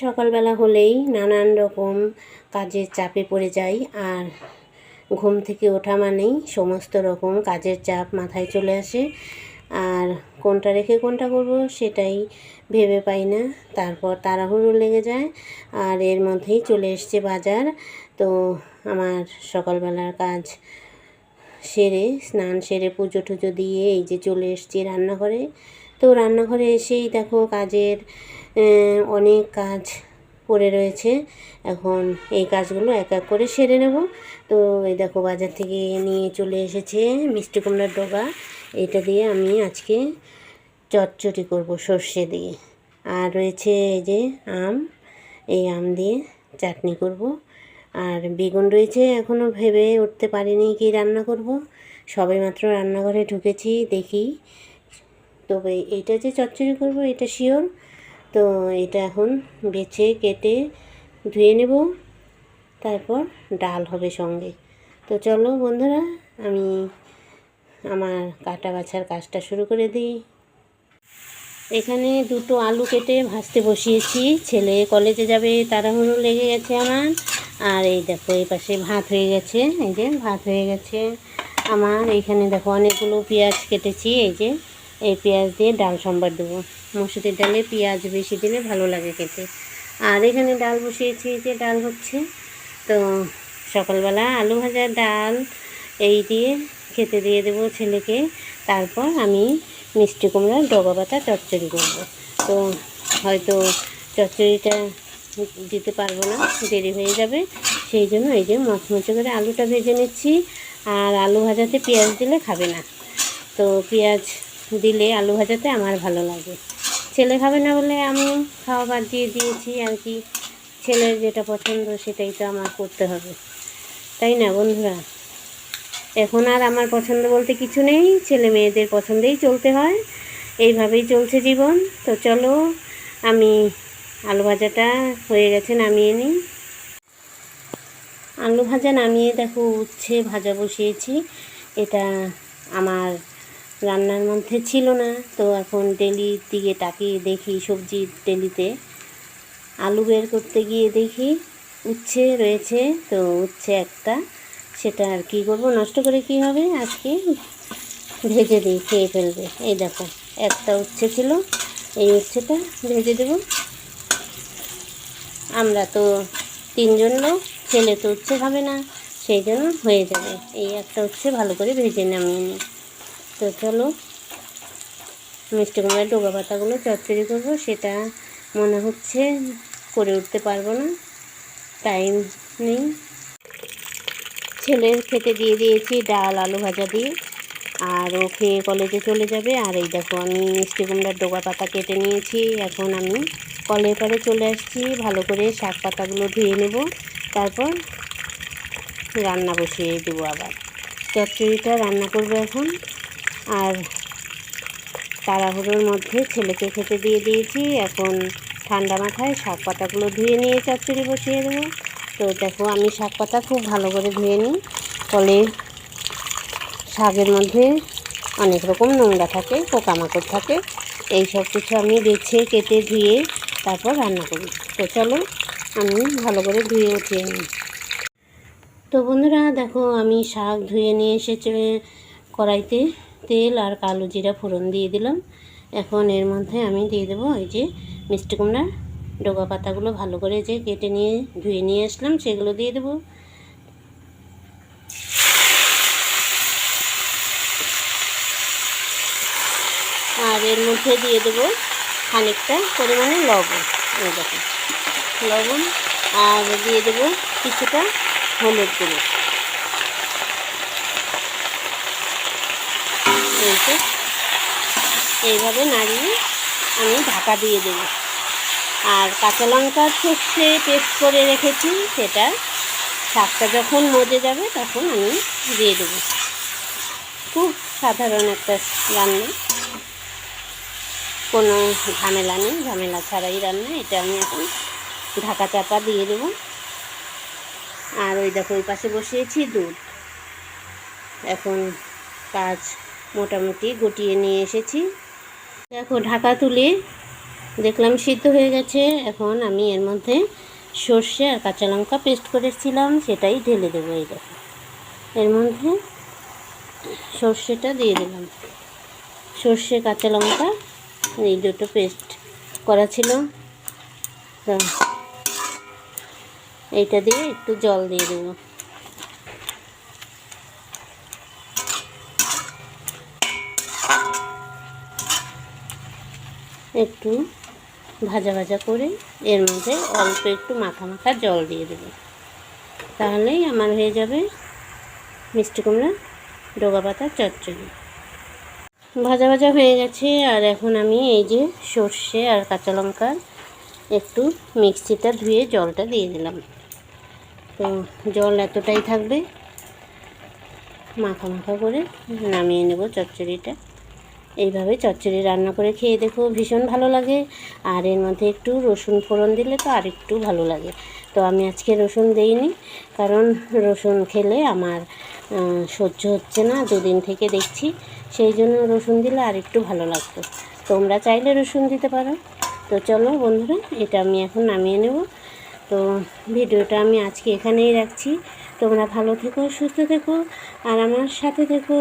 সকালবেলা হলেই নানান রকম কাজের চাপে পড়ে যাই, আর ঘুম থেকে ওঠা মানেই সমস্ত রকম কাজের চাপ মাথায় চলে আসে। আর কোনটা রেখে কোনটা করব সেটাই ভেবে পাই না, তারপর তাড়াহুড়ো লেগে যায়। আর এর মধ্যেই চলে এসছে বাজার। তো আমার সকালবেলার কাজ সেরে, স্নান সেরে, পুজো টুজো দিয়ে এই যে চলে এসেছি রান্নাঘরে। তো রান্নাঘরে এসেই দেখো কাজের অনেক কাজ পড়ে রয়েছে। এখন এই কাজগুলো এক এক করে সেরে নেব। তো এই দেখো বাজার থেকে নিয়ে চলে এসেছে মিষ্টি কুমড়ার ডগা। এটা দিয়ে আমি আজকে চচ্চড়ি করব সর্ষে দিয়ে। আর রয়েছে এই যে আম, এই আম দিয়ে চাটনি করব। আর বেগুন রয়েছে, এখনও ভেবে উঠতে পারিনি কি রান্না করব। সবেমাত্র রান্নাঘরে ঢুকেছি, দেখি। তবে এটা যে চচ্চড়ি করব এটা শিওর। তো এটা এখন বেছে কেটে ধুয়ে নেব, তারপর ডাল হবে সঙ্গে। তো চলো বন্ধুরা, আমি আমার কাটা বাছার কাজটা শুরু করে দিই। এখানে দুটো আলু কেটে ভাজতে বসিয়েছি। ছেলে কলেজে যাবে, তাড়াহুড়ো লেগে গেছে আমার। আর এই দেখো এই পাশে ভাত হয়ে গেছে, এই যে ভাত হয়ে গেছে আমার। এইখানে দেখো অনেকগুলো পেঁয়াজ কেটেছি, এই যে এই পেঁয়াজ দিয়ে ডাল সম্বার দেবো। মসুরির ডালে পেঁয়াজ বেশি দিলে ভালো লাগে খেতে। আর এখানে ডাল বসিয়েছি, যে ডাল হচ্ছে। তো সকালবেলা আলু ভাজা ডাল এই দিয়ে খেতে দিয়ে দেবো ছেলেকে। তারপর আমি মিষ্টি কুমড়ার ডগা পাতা চচ্চড়ি করব। তো হয়তো চচ্চড়িটা দিতে পারবো না, দেরি হয়ে যাবে। সেই জন্য এই যে মচমচে করে আলুটা ভেজে নিচ্ছি। আর আলু ভাজাতে পেঁয়াজ দিলে খাবে না, তো পেঁয়াজ দিলে আলু ভাজাতে আমার ভালো লাগে। ছেলে খাবে না বলে আমি খাওয়া বাদ দিয়ে দিয়েছি আর কি। ছেলের যেটা পছন্দ সেটাই তো আমার করতে হবে, তাই না বন্ধুরা? এখন আর আমার পছন্দ বলতে কিছু নেই, ছেলে মেয়েদের পছন্দেই চলতে হয়, এইভাবেই চলছে জীবন। তো চলো, আমি আলু ভাজাটা হয়ে গেছে, নামিয়ে নিই। আলু ভাজা নামিয়ে দেখো উচ্ছে ভাজা বসিয়েছি। এটা আমার রান্নার মধ্যে ছিল না, তো এখন ডেলির দিকে তাকিয়ে দেখি, সবজির ডেলিতে আলু বের করতে গিয়ে দেখি উচ্ছে রয়েছে। তো উচ্ছে একটা, সেটা আর কি করব, নষ্ট করে কি হবে, আজকে ভেজে দিই, খেয়ে ফেলবে। এই দেখো একটা উচ্ছে ছিল, এই উচ্ছেটা ভেজে দেব। আমরা তো তিনজন লোক, ছেলে তো উচ্ছে খাবে না, সেই জন্য হয়ে যাবে। এই একটা উচ্ছে ভালো করে ভেজে নামিয়ে নিই। তো চলো, মিষ্টি কুমড়ার ডগা পাতাগুলো চচ্চড়ি করবো, সেটা মনে হচ্ছে করে উঠতে পারবো না, টাইম নেই। ছেলের খেতে দিয়ে দিয়েছি ডাল আলু ভাজা দিয়ে, আর ও খেয়ে কলেজে চলে যাবে। আর এই দেখো আমি মিষ্টি কুমড়ার ডগা পাতা কেটে নিয়েছি। এখন আমি কলের পাড়ে চলে আসছি, ভালো করে শাক পাতাগুলো ধুয়ে নেব, তারপর রান্না বসিয়ে দেবো। আবার চচ্চড়িটা রান্না করবো এখন। আর তাড়াহুড়োর মধ্যে ছেলেকে খেতে দিয়ে দিয়েছি, এখন ঠান্ডা মাথায় শাক পাতাগুলো ধুয়ে নিয়ে চচ্চড়ি বসিয়ে দেবো। তো দেখো আমি শাক পাতা খুব ভালো করে ধুয়ে নিই, ফলে শাকের মধ্যে অনেক রকম নোংরা থাকে, পোকামাকড় থাকে, এই সব কিছু আমি বেছে কেটে ধুয়ে তারপর রান্না করি। তো চলো আমি ভালো করে ধুয়ে উঠিয়ে নিই। তো বন্ধুরা দেখো আমি শাক ধুয়ে নিয়ে এসেছি, কড়াইতে তেল আর কালো জিরা ফোড়ন দিয়ে দিলাম। এখন এর মধ্যে আমি দিয়ে দেবো এই যে মিষ্টি কুমড়ার ডগা পাতাগুলো ভালো করে যে কেটে নিয়ে ধুয়ে নিয়ে আসলাম, সেগুলো দিয়ে দেবো। আর এর মধ্যে দিয়ে দেবো খানিকটা পরিমাণে লবণ, এই দেখো লবণ। আর দিয়ে দেবো কিছুটা হলুদ গুঁড়ো। এইভাবে নাড়িয়ে আমি ঢাকা দিয়ে দেব। আর কাঁচা লঙ্কা সর্ষে পেস্ট করে রেখেছি, সেটা শাকটা যখন মজে যাবে তখন আমি দিয়ে দেবো। খুব সাধারণ একটা রান্না, কোনো ঝামেলা নেই, ঝামেলা ছাড়াই রান্না। এটা আমি এখন ঢাকা চাপা দিয়ে দেবো। আর ওই দেখো ওই পাশে বসিয়েছি দুধ। এখন কাজ মোটামুটি গুটিয়ে নিয়ে এসেছি। দেখো ঢাকা তুলে দেখলাম সিদ্ধ হয়ে গেছে। এখন আমি এর মধ্যে সর্ষে আর কাঁচা লঙ্কা পেস্ট করেছিলাম সেটাই ঢেলে দেবো। এই দেখো, এর মধ্যে সর্ষেটা দিয়ে দিলাম। সর্ষে কাঁচা লঙ্কা এই দুটো পেস্ট করা ছিল, তো এইটা দিয়ে একটু জল দিয়ে দেবো। একটু ভাজা ভাজা করে এর মধ্যে অল্প একটু মাখা মাখা জল দিয়ে দেবো, তাহলেই আমার হয়ে যাবে মিষ্টি কুমড়া ডগা পাতা চচ্চড়ি। ভাজা ভাজা হয়ে গেছে। আর এখন আমি এই যে সর্ষে আর কাঁচা লঙ্কার একটু মিক্সিটা ধুয়ে জলটা দিয়ে দিলাম। তো জল এতটাই থাকবে, মাখা মাখা করে নামিয়ে নেব চচ্চড়িটা। এইভাবে চচ্চড়ি রান্না করে খেয়ে দেখো, ভীষণ ভালো লাগে। আর এর মধ্যে একটু রসুন ফোড়ন দিলে তো আর একটু ভালো লাগে। তো আমি আজকে রসুন দেইনি, কারণ রসুন খেলে আমার সহ্য হচ্ছে না, দুদিন থেকে দেখছি, সেই জন্য রসুন দিলে আর একটু ভালো লাগতো। তোমরা চাইলে রসুন দিতে পারো। তো চলো বন্ধুরা, এটা আমি এখন নামিয়ে নেব। তো ভিডিওটা আমি আজকে এখানেই রাখছি। তোমরা ভালো থেকো, সুস্থ থেকো, আর আমার সাথে থেকো।